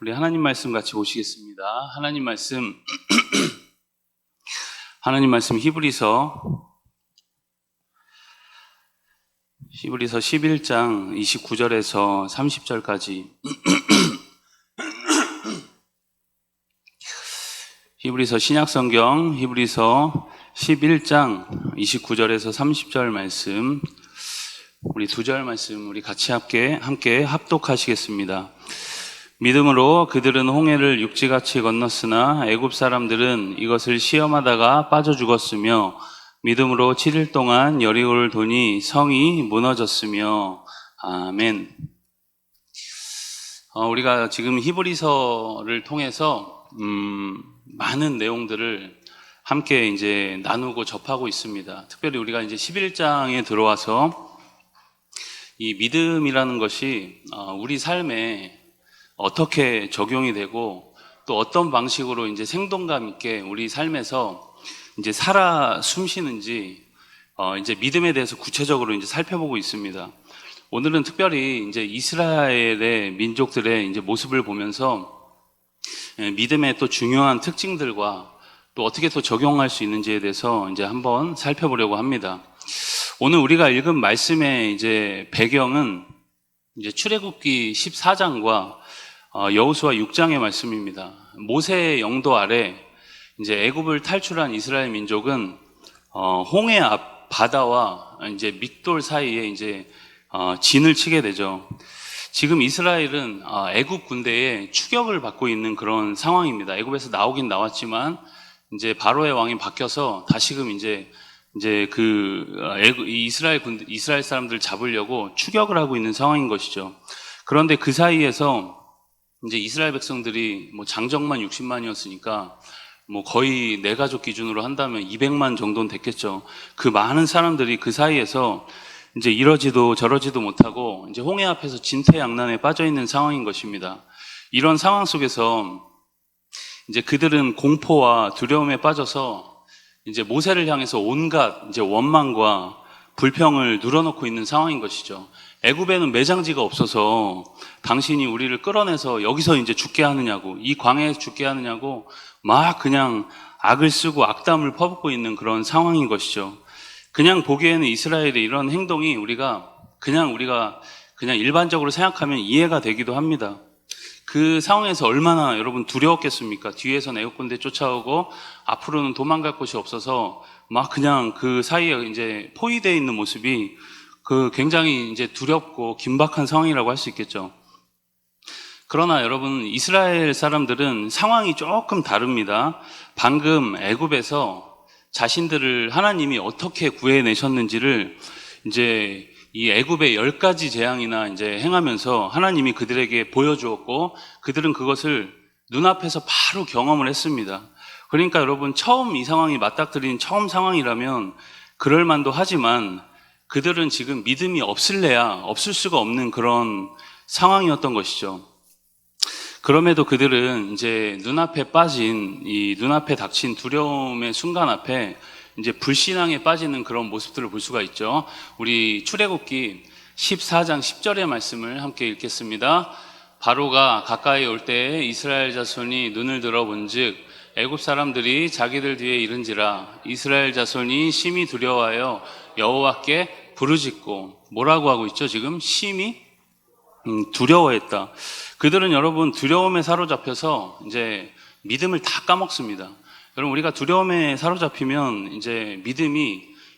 우리 하나님 말씀 같이 보시겠습니다. 하나님 말씀 히브리서 11장 29절에서 30절까지 히브리서 신약성경 히브리서 11장 29절에서 30절 말씀, 우리 두 절 말씀 우리 같이 함께 합독하시겠습니다. 믿음으로 그들은 홍해를 육지같이 건넜으나 애굽 사람들은 이것을 시험하다가 빠져 죽었으며 믿음으로 7일 동안 여리고를 도니 성이 무너졌으며. 아멘. 우리가 지금 히브리서를 통해서 많은 내용들을 함께 이제 나누고 접하고 있습니다. 특별히 우리가 이제 11장에 들어와서 이 믿음이라는 것이 우리 삶에 어떻게 적용이 되고 또 어떤 방식으로 이제 생동감 있게 우리 삶에서 이제 살아 숨쉬는지 이제 믿음에 대해서 구체적으로 이제 살펴보고 있습니다. 오늘은 특별히 이제 이스라엘의 민족들의 이제 모습을 보면서 믿음의 또 중요한 특징들과 또 어떻게 또 적용할 수 있는지에 대해서 이제 한번 살펴보려고 합니다. 오늘 우리가 읽은 말씀의 이제 배경은 이제 출애굽기 14장과 여호수아 6장의 말씀입니다. 모세의 영도 아래 이제 애굽을 탈출한 이스라엘 민족은 홍해 앞 바다와 이제 믹돌 사이에 이제 진을 치게 되죠. 지금 이스라엘은 애굽 군대에 추격을 받고 있는 그런 상황입니다. 애굽에서 나오긴 나왔지만 이제 바로의 왕이 바뀌어서 다시금 이제 이스라엘 사람들을 잡으려고 추격을 하고 있는 상황인 것이죠. 그런데 그 사이에서 이제 이스라엘 백성들이 뭐 장정만 60만이었으니까 뭐 거의 내 가족 기준으로 한다면 200만 정도는 됐겠죠. 그 많은 사람들이 그 사이에서 이제 이러지도 저러지도 못하고 이제 홍해 앞에서 진퇴양난에 빠져 있는 상황인 것입니다. 이런 상황 속에서 이제 그들은 공포와 두려움에 빠져서 이제 모세를 향해서 온갖 이제 원망과 불평을 늘어놓고 있는 상황인 것이죠. 애굽에는 매장지가 없어서 당신이 우리를 끌어내서 여기서 이제 죽게 하느냐고, 이 광야에서 죽게 하느냐고 막 그냥 악을 쓰고 악담을 퍼붓고 있는 그런 상황인 것이죠. 그냥 보기에는 이스라엘의 이런 행동이 우리가 그냥 일반적으로 생각하면 이해가 되기도 합니다. 그 상황에서 얼마나 여러분 두려웠겠습니까? 뒤에서 애굽 군대 쫓아오고 앞으로는 도망갈 곳이 없어서 막 그냥 그 사이에 이제 포위되어 있는 모습이 굉장히 이제 두렵고 긴박한 상황이라고 할 수 있겠죠. 그러나 여러분, 이스라엘 사람들은 상황이 조금 다릅니다. 방금 애굽에서 자신들을 하나님이 어떻게 구해내셨는지를 이제 이 애굽의 10가지 재앙이나 이제 행하면서 하나님이 그들에게 보여주었고 그들은 그것을 눈앞에서 바로 경험을 했습니다. 그러니까 여러분, 처음 이 상황이 맞닥뜨린 처음 상황이라면 그럴 만도 하지만 그들은 지금 믿음이 없을래야 없을 수가 없는 그런 상황이었던 것이죠. 그럼에도 그들은 이제 눈앞에 닥친 두려움의 순간 앞에 이제 불신앙에 빠지는 그런 모습들을 볼 수가 있죠. 우리 출애굽기 14장 10절의 말씀을 함께 읽겠습니다. 바로가 가까이 올 때에 이스라엘 자손이 눈을 들어본즉 애굽 사람들이 자기들 뒤에 이른지라 이스라엘 자손이 심히 두려워하여 여호와께 부르짖고. 뭐라고 하고 있죠? 지금 심히 두려워했다. 그들은 여러분 두려움에 사로잡혀서 이제 믿음을 다 까먹습니다. 여러분, 우리가 두려움에 사로잡히면 이제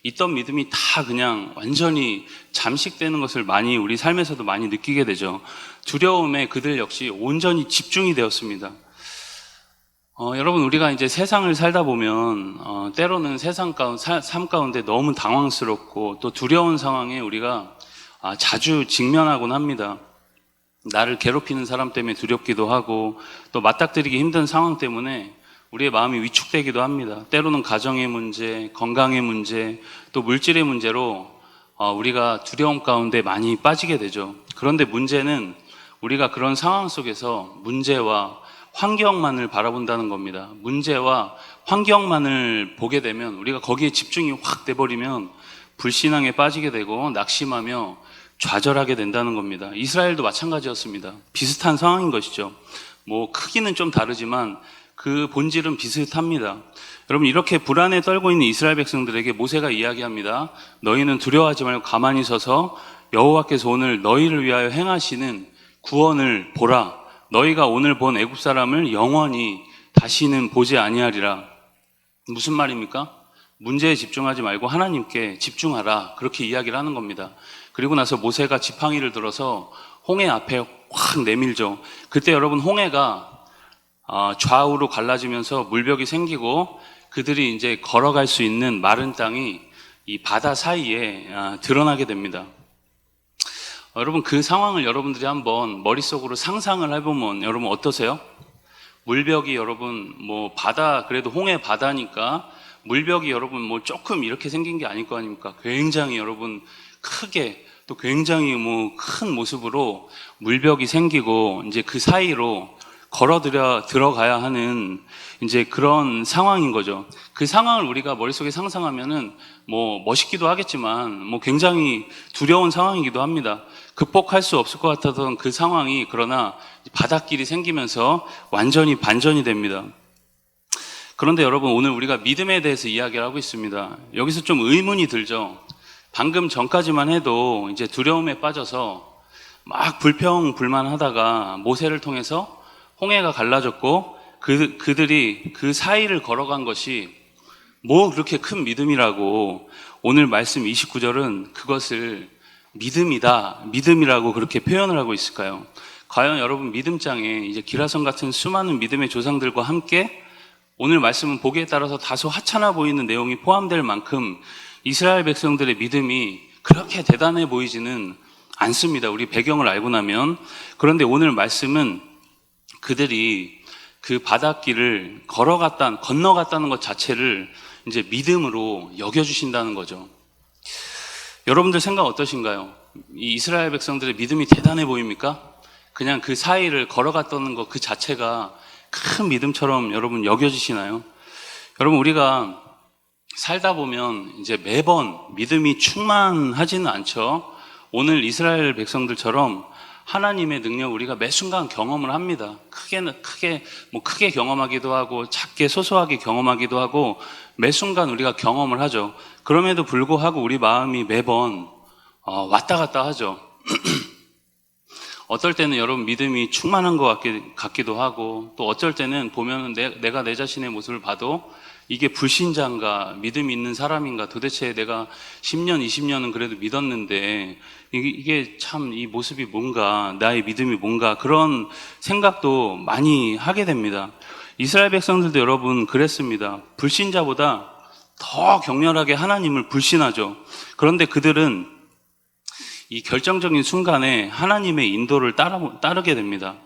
있던 믿음이 다 그냥 완전히 잠식되는 것을 우리 삶에서도 많이 느끼게 되죠. 두려움에 그들 역시 온전히 집중이 되었습니다. 여러분, 우리가 이제 세상을 살다 보면 때로는 삶 가운데 너무 당황스럽고 또 두려운 상황에 우리가 자주 직면하곤 합니다. 나를 괴롭히는 사람 때문에 두렵기도 하고 또 맞닥뜨리기 힘든 상황 때문에 우리의 마음이 위축되기도 합니다. 때로는 가정의 문제, 건강의 문제, 또 물질의 문제로 우리가 두려움 가운데 많이 빠지게 되죠. 그런데 문제는 우리가 그런 상황 속에서 문제와 환경만을 바라본다는 겁니다. 문제와 환경만을 보게 되면 우리가 거기에 집중이 확 돼버리면 불신앙에 빠지게 되고 낙심하며 좌절하게 된다는 겁니다. 이스라엘도 마찬가지였습니다. 비슷한 상황인 것이죠. 뭐 크기는 좀 다르지만 그 본질은 비슷합니다. 여러분, 이렇게 불안에 떨고 있는 이스라엘 백성들에게 모세가 이야기합니다. 너희는 두려워하지 말고 가만히 서서 여호와께서 오늘 너희를 위하여 행하시는 구원을 보라. 너희가 오늘 본 애굽 사람을 영원히 다시는 보지 아니하리라. 무슨 말입니까? 문제에 집중하지 말고 하나님께 집중하라. 그렇게 이야기를 하는 겁니다. 그리고 나서 모세가 지팡이를 들어서 홍해 앞에 확 내밀죠. 그때 여러분, 홍해가 좌우로 갈라지면서 물벽이 생기고 그들이 이제 걸어갈 수 있는 마른 땅이 이 바다 사이에 드러나게 됩니다. 여러분, 그 상황을 여러분들이 한번 머릿속으로 상상을 해보면 여러분 어떠세요? 물벽이 여러분 뭐 바다, 그래도 홍해 바다니까 물벽이 여러분 뭐 조금 이렇게 생긴 게 아닐 거 아닙니까? 굉장히 여러분 크게, 또 굉장히 뭐 큰 모습으로 물벽이 생기고 이제 그 사이로 들어가야 하는 이제 그런 상황인 거죠. 그 상황을 우리가 머릿속에 상상하면은 뭐 멋있기도 하겠지만 뭐 굉장히 두려운 상황이기도 합니다. 극복할 수 없을 것 같았던 그 상황이, 그러나 바닷길이 생기면서 완전히 반전이 됩니다. 그런데 여러분, 오늘 우리가 믿음에 대해서 이야기를 하고 있습니다. 여기서 좀 의문이 들죠. 방금 전까지만 해도 이제 두려움에 빠져서 막 불평불만하다가 모세를 통해서 홍해가 갈라졌고 그들이 그 사이를 걸어간 것이 뭐 그렇게 큰 믿음이라고, 오늘 말씀 29절은 그것을 믿음이라고 그렇게 표현을 하고 있을까요? 과연 여러분, 믿음장에 이제 기라성 같은 수많은 믿음의 조상들과 함께 오늘 말씀은 보기에 따라서 다소 하찮아 보이는 내용이 포함될 만큼 이스라엘 백성들의 믿음이 그렇게 대단해 보이지는 않습니다. 우리 배경을 알고 나면. 그런데 오늘 말씀은 그들이 그 바닷길을 건너갔다는 것 자체를 이제 믿음으로 여겨주신다는 거죠. 여러분들 생각 어떠신가요? 이 이스라엘 백성들의 믿음이 대단해 보입니까? 그냥 그 사이를 걸어갔다는 것 그 자체가 큰 믿음처럼 여러분 여겨지시나요? 여러분, 우리가 살다 보면 이제 매번 믿음이 충만하지는 않죠. 오늘 이스라엘 백성들처럼 하나님의 능력 우리가 매 순간 경험을 합니다. 크게 경험하기도 하고 작게 소소하게 경험하기도 하고 매 순간 우리가 경험을 하죠. 그럼에도 불구하고 우리 마음이 매번 왔다 갔다 하죠. 어떨 때는 여러분 믿음이 충만한 것 같기도 하고, 또 어쩔 때는 보면은 내가 내 자신의 모습을 봐도 이게 불신자인가 믿음이 있는 사람인가, 도대체 내가 10년 20년은 그래도 믿었는데 이게 참 이 모습이 뭔가, 나의 믿음이 뭔가, 그런 생각도 많이 하게 됩니다. 이스라엘 백성들도 여러분 그랬습니다. 불신자보다 더 격렬하게 하나님을 불신하죠. 그런데 그들은 이 결정적인 순간에 하나님의 인도를 따르게 됩니다.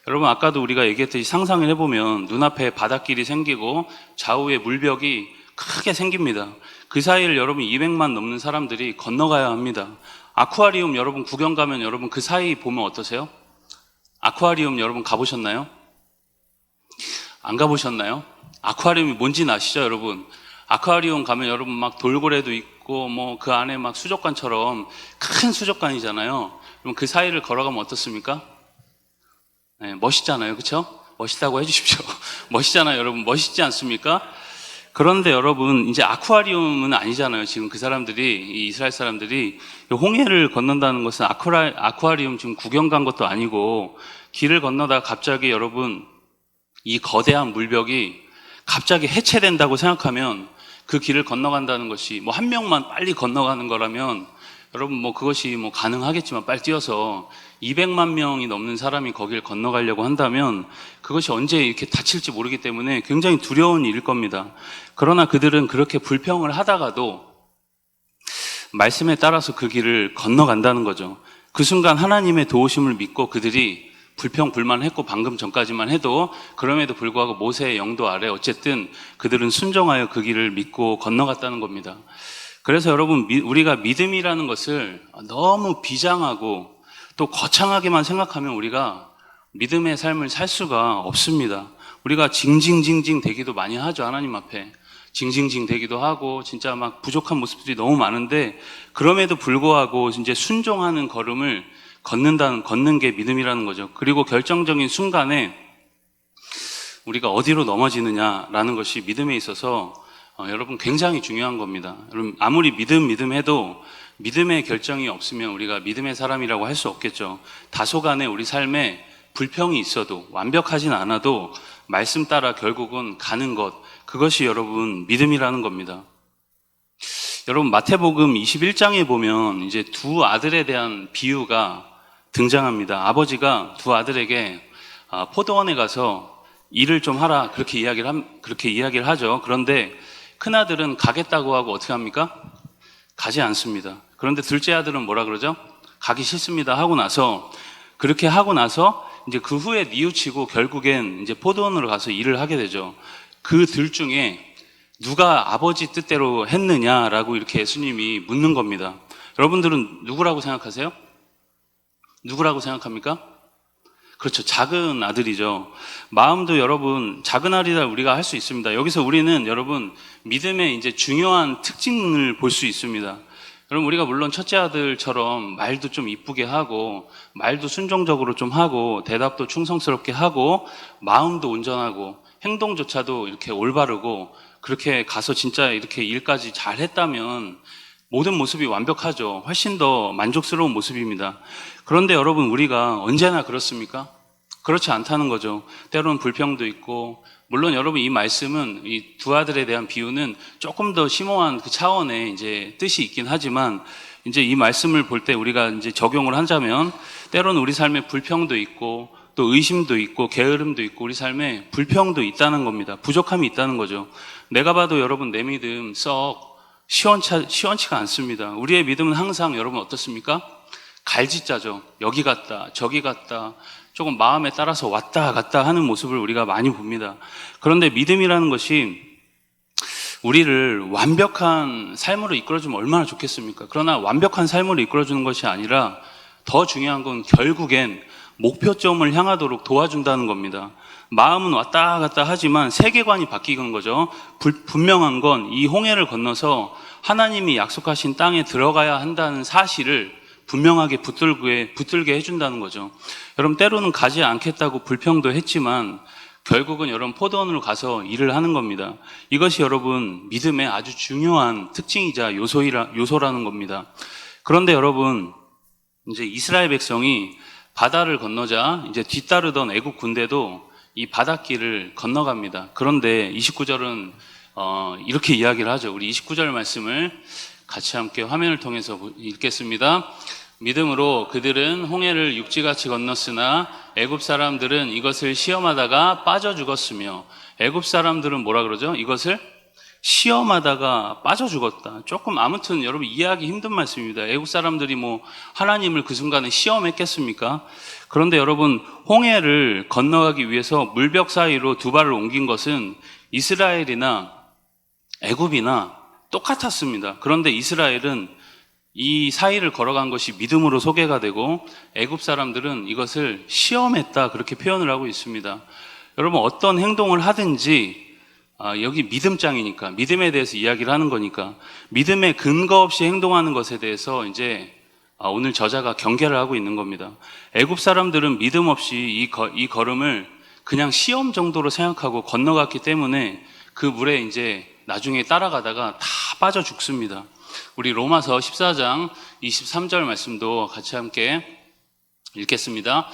여러분, 아까도 우리가 얘기했듯이 상상을 해보면 눈앞에 바닷길이 생기고 좌우에 물벽이 크게 생깁니다. 그 사이를 여러분 200만 넘는 사람들이 건너가야 합니다. 아쿠아리움 여러분 구경 가면 여러분 그 사이 보면 어떠세요? 아쿠아리움 여러분 가보셨나요? 안 가보셨나요? 아쿠아리움이 뭔지는 아시죠, 여러분? 아쿠아리움 가면 여러분 막 돌고래도 있고 뭐 그 안에 막 수족관처럼 큰 수족관이잖아요. 그럼 그 사이를 걸어가면 어떻습니까? 네, 멋있잖아요, 그렇죠? 멋있다고 해주십시오. 멋있잖아요, 여러분. 멋있지 않습니까? 그런데 여러분, 이제 아쿠아리움은 아니잖아요. 지금 그 사람들이, 이 이스라엘 사람들이 홍해를 건넌다는 것은 아쿠아리움 지금 구경 간 것도 아니고, 길을 건너다가 갑자기 여러분 이 거대한 물벽이 갑자기 해체된다고 생각하면 그 길을 건너간다는 것이 뭐 한 명만 빨리 건너가는 거라면 여러분 뭐 그것이 뭐 가능하겠지만, 빨리 뛰어서 200만 명이 넘는 사람이 거길 건너가려고 한다면 그것이 언제 이렇게 다칠지 모르기 때문에 굉장히 두려운 일일 겁니다. 그러나 그들은 그렇게 불평을 하다가도 말씀에 따라서 그 길을 건너간다는 거죠. 그 순간 하나님의 도우심을 믿고 그들이 불평불만했고, 방금 전까지만 해도 그럼에도 불구하고 모세의 영도 아래 어쨌든 그들은 순종하여 그 길을 믿고 건너갔다는 겁니다. 그래서 여러분, 우리가 믿음이라는 것을 너무 비장하고 또 거창하게만 생각하면 우리가 믿음의 삶을 살 수가 없습니다. 우리가 징징징징 대기도 많이 하죠. 하나님 앞에 징징징 대기도 하고 진짜 막 부족한 모습들이 너무 많은데, 그럼에도 불구하고 이제 순종하는 걸음을 걷는 게 믿음이라는 거죠. 그리고 결정적인 순간에 우리가 어디로 넘어지느냐라는 것이 믿음에 있어서 여러분 굉장히 중요한 겁니다. 여러분 아무리 믿음 해도 믿음의 결정이 없으면 우리가 믿음의 사람이라고 할 수 없겠죠. 다소간에 우리 삶에 불평이 있어도 완벽하진 않아도 말씀 따라 결국은 가는 것, 그것이 여러분 믿음이라는 겁니다. 여러분 마태복음 21장에 보면 이제 두 아들에 대한 비유가 등장합니다. 아버지가 두 아들에게 포도원에 가서 일을 좀 하라 그렇게 이야기를 하죠. 그런데 큰 아들은 가겠다고 하고 어떻게 합니까? 가지 않습니다. 그런데 둘째 아들은 뭐라 그러죠? 가기 싫습니다 하고 나서 그렇게 하고 나서 이제 그 후에 뉘우치고 결국엔 이제 포도원으로 가서 일을 하게 되죠. 그 둘 중에 누가 아버지 뜻대로 했느냐라고 이렇게 예수님이 묻는 겁니다. 여러분들은 누구라고 생각하세요? 누구라고 생각합니까? 그렇죠. 작은 아들이죠. 마음도 여러분 작은 아들이라 우리가 할 수 있습니다. 여기서 우리는 여러분 믿음의 이제 중요한 특징을 볼 수 있습니다. 여러분 우리가 물론 첫째 아들처럼 말도 좀 이쁘게 하고 말도 순종적으로 좀 하고 대답도 충성스럽게 하고 마음도 온전하고 행동조차도 이렇게 올바르고 그렇게 가서 진짜 이렇게 일까지 잘 했다면 모든 모습이 완벽하죠. 훨씬 더 만족스러운 모습입니다. 그런데 여러분 우리가 언제나 그렇습니까? 그렇지 않다는 거죠. 때로는 불평도 있고 물론 여러분 이 말씀은 이 두 아들에 대한 비유는 조금 더 심오한 그 차원의 이제 뜻이 있긴 하지만 이제 이 말씀을 볼 때 우리가 이제 적용을 하자면 때로는 우리 삶에 불평도 있고 또 의심도 있고 게으름도 있고 우리 삶에 불평도 있다는 겁니다. 부족함이 있다는 거죠. 내가 봐도 여러분 내 믿음 썩 시원치가 않습니다. 우리의 믿음은 항상 여러분 어떻습니까? 갈짓자죠. 여기 갔다 저기 갔다 조금 마음에 따라서 왔다 갔다 하는 모습을 우리가 많이 봅니다. 그런데 믿음이라는 것이 우리를 완벽한 삶으로 이끌어주면 얼마나 좋겠습니까? 그러나 완벽한 삶으로 이끌어주는 것이 아니라 더 중요한 건 결국엔 목표점을 향하도록 도와준다는 겁니다. 마음은 왔다 갔다 하지만 세계관이 바뀌는 거죠. 분명한 건 이 홍해를 건너서 하나님이 약속하신 땅에 들어가야 한다는 사실을 분명하게 붙들게 해준다는 거죠. 여러분 때로는 가지 않겠다고 불평도 했지만 결국은 여러분 포도원으로 가서 일을 하는 겁니다. 이것이 여러분 믿음의 아주 중요한 특징이자 요소라는 겁니다. 그런데 여러분 이제 이스라엘 백성이 바다를 건너자 이제 뒤따르던 애국 군대도 이 바닷길을 건너갑니다. 그런데 29절은 이렇게 이야기를 하죠. 우리 29절 말씀을 같이 함께 화면을 통해서 읽겠습니다. 믿음으로 그들은 홍해를 육지같이 건넜으나 애굽 사람들은 이것을 시험하다가 빠져 죽었으며 애굽 사람들은 뭐라 그러죠? 이것을 시험하다가 빠져 죽었다. 조금 아무튼 여러분 이해하기 힘든 말씀입니다. 애국 사람들이 뭐 하나님을 그 순간에 시험했겠습니까? 그런데 여러분 홍해를 건너가기 위해서 물벽 사이로 두 발을 옮긴 것은 이스라엘이나 애굽이나 똑같았습니다. 그런데 이스라엘은 이 사이를 걸어간 것이 믿음으로 소개가 되고 애굽 사람들은 이것을 시험했다 그렇게 표현을 하고 있습니다. 여러분 어떤 행동을 하든지 여기 믿음장이니까 믿음에 대해서 이야기를 하는 거니까 믿음에 근거 없이 행동하는 것에 대해서 이제 오늘 저자가 경계를 하고 있는 겁니다. 애굽 사람들은 믿음 없이 이 걸음을 그냥 시험 정도로 생각하고 건너갔기 때문에 그 물에 이제 나중에 따라가다가 다 빠져 죽습니다. 우리 로마서 14장 23절 말씀도 같이 함께 읽겠습니다.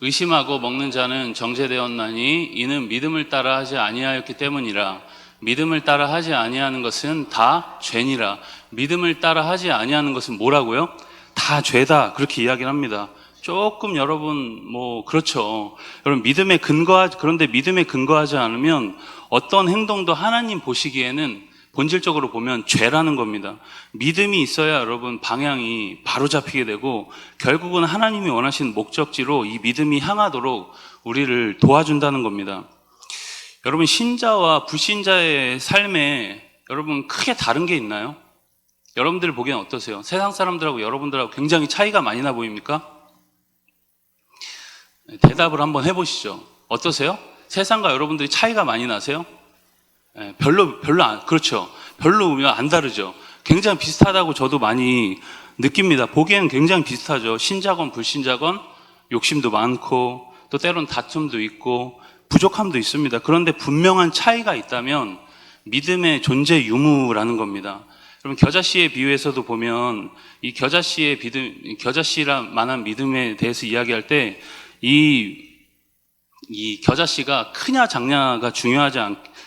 의심하고 먹는 자는 정죄되었나니 이는 믿음을 따라 하지 아니하였기 때문이라. 믿음을 따라 하지 아니하는 것은 다 죄니라. 믿음을 따라 하지 아니하는 것은 뭐라고요? 다 죄다 그렇게 이야기를 합니다. 조금 여러분 그렇죠. 여러분 그런데 믿음에 근거하지 않으면 어떤 행동도 하나님 보시기에는 본질적으로 보면 죄라는 겁니다. 믿음이 있어야 여러분 방향이 바로 잡히게 되고 결국은 하나님이 원하시는 목적지로 이 믿음이 향하도록 우리를 도와준다는 겁니다. 여러분 신자와 불신자의 삶에 여러분 크게 다른 게 있나요? 여러분들 보기엔 어떠세요? 세상 사람들하고 여러분들하고 굉장히 차이가 많이 나 보입니까? 대답을 한번 해보시죠. 어떠세요? 세상과 여러분들이 차이가 많이 나세요? 그렇죠. 별로 안 다르죠. 굉장히 비슷하다고 저도 많이 느낍니다. 보기에는 굉장히 비슷하죠. 신자건 불신자건 욕심도 많고 또 때론 다툼도 있고 부족함도 있습니다. 그런데 분명한 차이가 있다면 믿음의 존재 유무라는 겁니다. 여러분, 겨자씨의 비유에서도 보면 이 겨자씨란 만한 믿음에 대해서 이야기할 때 이 겨자씨가 크냐 작냐가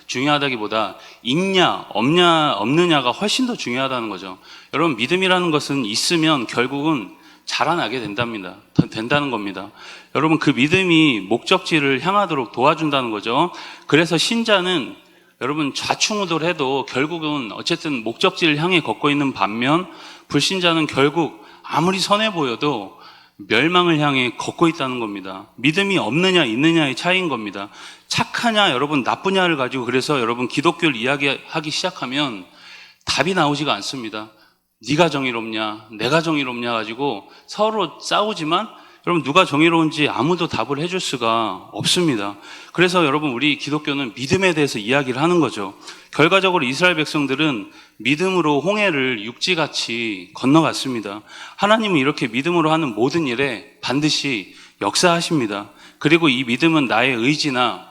중요하다기보다 있냐 없느냐가 훨씬 더 중요하다는 거죠. 여러분, 믿음이라는 것은 있으면 결국은 자라나게 된다는 겁니다. 여러분, 그 믿음이 목적지를 향하도록 도와준다는 거죠. 그래서 신자는 여러분 좌충우돌해도 결국은 어쨌든 목적지를 향해 걷고 있는 반면, 불신자는 결국 아무리 선해 보여도 멸망을 향해 걷고 있다는 겁니다. 믿음이 없느냐 있느냐의 차이인 겁니다. 착하냐 여러분 나쁘냐를 가지고 그래서 여러분 기독교를 이야기하기 시작하면 답이 나오지가 않습니다. 네가 정의롭냐 내가 정의롭냐 가지고 서로 싸우지만 여러분 누가 정의로운지 아무도 답을 해줄 수가 없습니다. 그래서 여러분 우리 기독교는 믿음에 대해서 이야기를 하는 거죠. 결과적으로 이스라엘 백성들은 믿음으로 홍해를 육지같이 건너갔습니다. 하나님은 이렇게 믿음으로 하는 모든 일에 반드시 역사하십니다. 그리고 이 믿음은 나의 의지나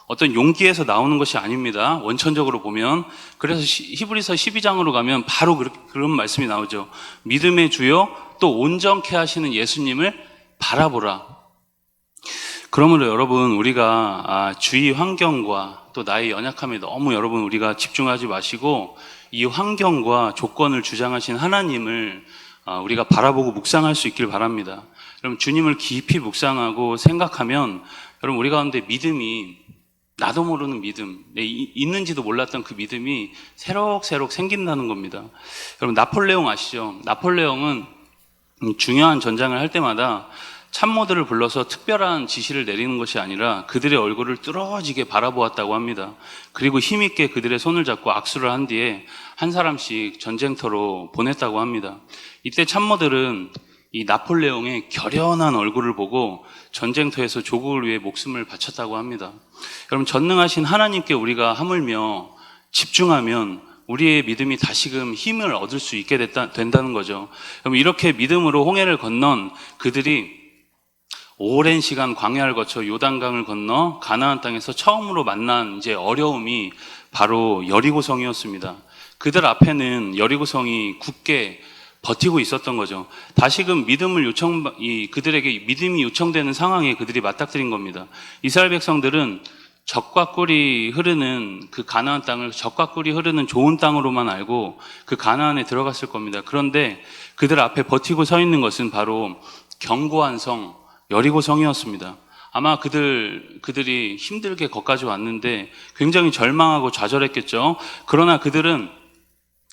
어떤 용기에서 나오는 것이 아닙니다. 원천적으로 보면. 그래서 히브리서 12장으로 가면 바로 그런 말씀이 나오죠. 믿음의 주요 또 온전케 하시는 예수님을 바라보라. 그러므로 여러분 우리가 주위 환경과 또 나의 연약함에 너무 여러분 우리가 집중하지 마시고 이 환경과 조건을 주장하신 하나님을 우리가 바라보고 묵상할 수 있길 바랍니다. 여러분 주님을 깊이 묵상하고 생각하면 여러분 우리 가운데 믿음이 나도 모르는 믿음, 있는지도 몰랐던 그 믿음이 새록새록 생긴다는 겁니다. 여러분 나폴레옹 아시죠? 나폴레옹은 중요한 전장을 할 때마다 참모들을 불러서 특별한 지시를 내리는 것이 아니라 그들의 얼굴을 뚫어지게 바라보았다고 합니다. 그리고 힘있게 그들의 손을 잡고 악수를 한 뒤에 한 사람씩 전쟁터로 보냈다고 합니다. 이때 참모들은 이 나폴레옹의 결연한 얼굴을 보고 전쟁터에서 조국을 위해 목숨을 바쳤다고 합니다. 여러분 전능하신 하나님께 우리가 하물며 집중하면 우리의 믿음이 다시금 힘을 얻을 수 있게 된다는 거죠. 여러분 이렇게 믿음으로 홍해를 건넌 그들이 오랜 시간 광야를 거쳐 요단강을 건너 가나안 땅에서 처음으로 만난 이제 어려움이 바로 여리고성이었습니다. 그들 앞에는 여리고성이 굳게 버티고 있었던 거죠. 다시금 그들에게 믿음이 요청되는 상황에 그들이 맞닥뜨린 겁니다. 이스라엘 백성들은 젖과 꿀이 흐르는 그 가나안 땅을 젖과 꿀이 흐르는 좋은 땅으로만 알고 그 가나안에 들어갔을 겁니다. 그런데 그들 앞에 버티고 서 있는 것은 바로 견고한 성 여리고성이었습니다. 아마 그들이 힘들게 거기까지 왔는데 굉장히 절망하고 좌절했겠죠. 그러나 그들은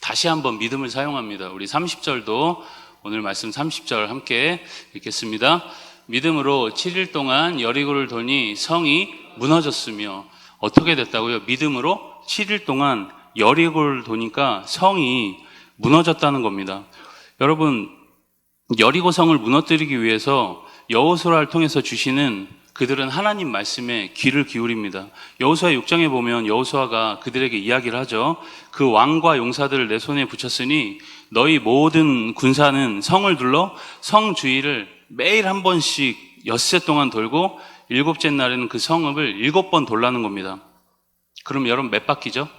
다시 한번 믿음을 사용합니다. 우리 30절도 오늘 말씀 30절 함께 읽겠습니다. 믿음으로 7일 동안 여리고를 도니 성이 무너졌으며 어떻게 됐다고요? 믿음으로 7일 동안 여리고를 도니까 성이 무너졌다는 겁니다. 여러분 여리고성을 무너뜨리기 위해서 여호수아를 통해서 주시는 그들은 하나님 말씀에 귀를 기울입니다. 여호수아 6장에 보면 여호수아가 그들에게 이야기를 하죠. 그 왕과 용사들을 내 손에 붙였으니 너희 모든 군사는 성을 둘러 성 주위를 매일 한 번씩 엿새 동안 돌고 일곱째 날에는 그 성읍을 7번 돌라는 겁니다. 그럼 여러분 몇 바퀴죠?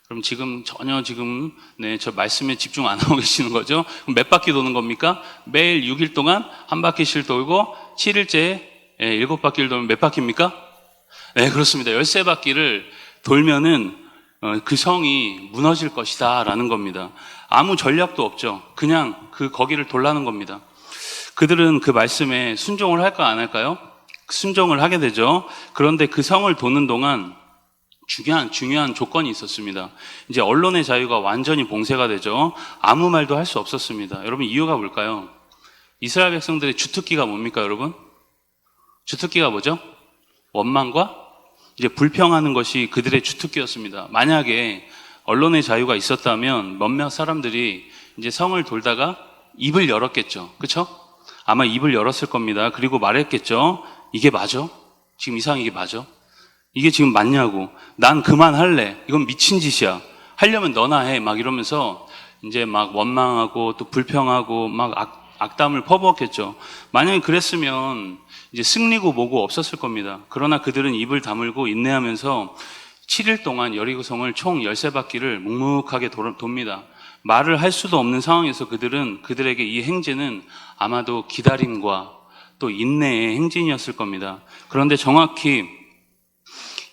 그럼 전혀 저 말씀에 집중 안 하고 계시는 거죠? 그럼 몇 바퀴 도는 겁니까? 매일 6일 동안 한 바퀴씩 돌고 7일째에 7바퀴를 돌면 몇 바퀴입니까? 네, 그렇습니다. 13바퀴를 돌면은 그 성이 무너질 것이다 라는 겁니다. 아무 전략도 없죠. 그냥 거기를 돌라는 겁니다. 그들은 그 말씀에 순종을 할까 안 할까요? 순종을 하게 되죠. 그런데 그 성을 도는 동안 중요한 조건이 있었습니다. 이제 언론의 자유가 완전히 봉쇄가 되죠. 아무 말도 할 수 없었습니다. 여러분 이유가 뭘까요? 이스라엘 백성들의 주특기가 뭡니까 여러분? 주특기가 뭐죠? 원망과 이제 불평하는 것이 그들의 주특기였습니다. 만약에 언론의 자유가 있었다면 몇몇 사람들이 이제 성을 돌다가 입을 열었겠죠. 그렇죠? 아마 입을 열었을 겁니다. 그리고 말했겠죠. 이게 맞아? 지금 이게 맞아? 이게 지금 맞냐고. 난 그만할래. 이건 미친 짓이야. 하려면 너나 해. 막 이러면서 이제 막 원망하고 또 불평하고 막 악담을 퍼부었겠죠. 만약에 그랬으면 이제 승리고 뭐고 없었을 겁니다. 그러나 그들은 입을 다물고 인내하면서 7일 동안 여리고성을 총 13바퀴를 묵묵하게 돕니다. 말을 할 수도 없는 상황에서 그들에게 이 행진은 아마도 기다림과 또 인내의 행진이었을 겁니다. 그런데 정확히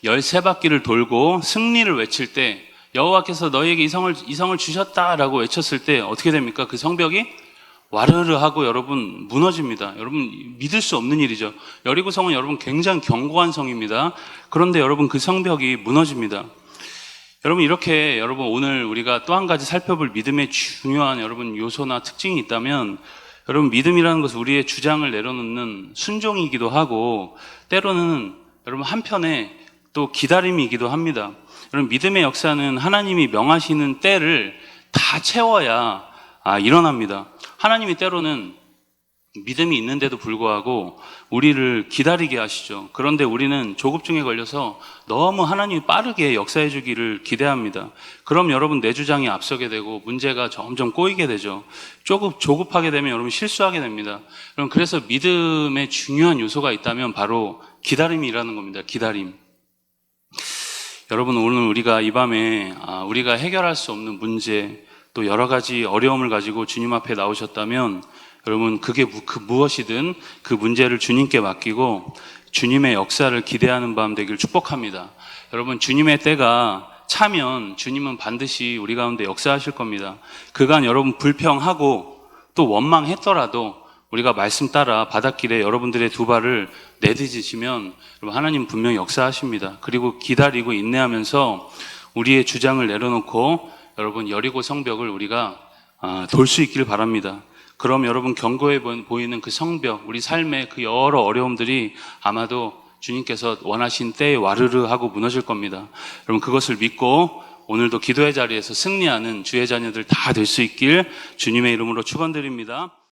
13바퀴를 돌고 승리를 외칠 때, 여호와께서 너희에게 이 성을 주셨다라고 외쳤을 때 어떻게 됩니까? 그 성벽이 와르르 하고 여러분 무너집니다. 여러분 믿을 수 없는 일이죠. 여리고성은 여러분 굉장히 견고한 성입니다. 그런데 여러분 그 성벽이 무너집니다. 여러분 이렇게 여러분 오늘 우리가 또 한 가지 살펴볼 믿음의 중요한 여러분 요소나 특징이 있다면, 여러분 믿음이라는 것은 우리의 주장을 내려놓는 순종이기도 하고 때로는 여러분 한편에 또 기다림이기도 합니다. 여러분 믿음의 역사는 하나님이 명하시는 때를 다 채워야 일어납니다. 하나님이 때로는 믿음이 있는데도 불구하고 우리를 기다리게 하시죠. 그런데 우리는 조급증에 걸려서 너무 하나님이 빠르게 역사해 주기를 기대합니다. 그럼 여러분 내 주장이 앞서게 되고 문제가 점점 꼬이게 되죠. 조급하게 되면 여러분 실수하게 됩니다. 여러분 그래서 믿음의 중요한 요소가 있다면 바로 기다림이라는 겁니다. 기다림. 여러분 오늘 우리가 이 밤에 우리가 해결할 수 없는 문제, 또 여러 가지 어려움을 가지고 주님 앞에 나오셨다면 여러분 그게 무엇이든 그 문제를 주님께 맡기고 주님의 역사를 기대하는 밤 되길 축복합니다. 여러분 주님의 때가 차면 주님은 반드시 우리 가운데 역사하실 겁니다. 그간 여러분 불평하고 또 원망했더라도 우리가 말씀 따라 바닷길에 여러분들의 두 발을 내딛으시면 여러분 하나님 분명히 역사하십니다. 그리고 기다리고 인내하면서 우리의 주장을 내려놓고 여러분 여리고 성벽을 우리가 돌 수 있기를 바랍니다. 그럼 여러분 견고해 보이는 그 성벽, 우리 삶의 그 여러 어려움들이 아마도 주님께서 원하신 때에 와르르 하고 무너질 겁니다. 여러분 그것을 믿고 오늘도 기도의 자리에서 승리하는 주의 자녀들 다 될 수 있길 주님의 이름으로 축원드립니다.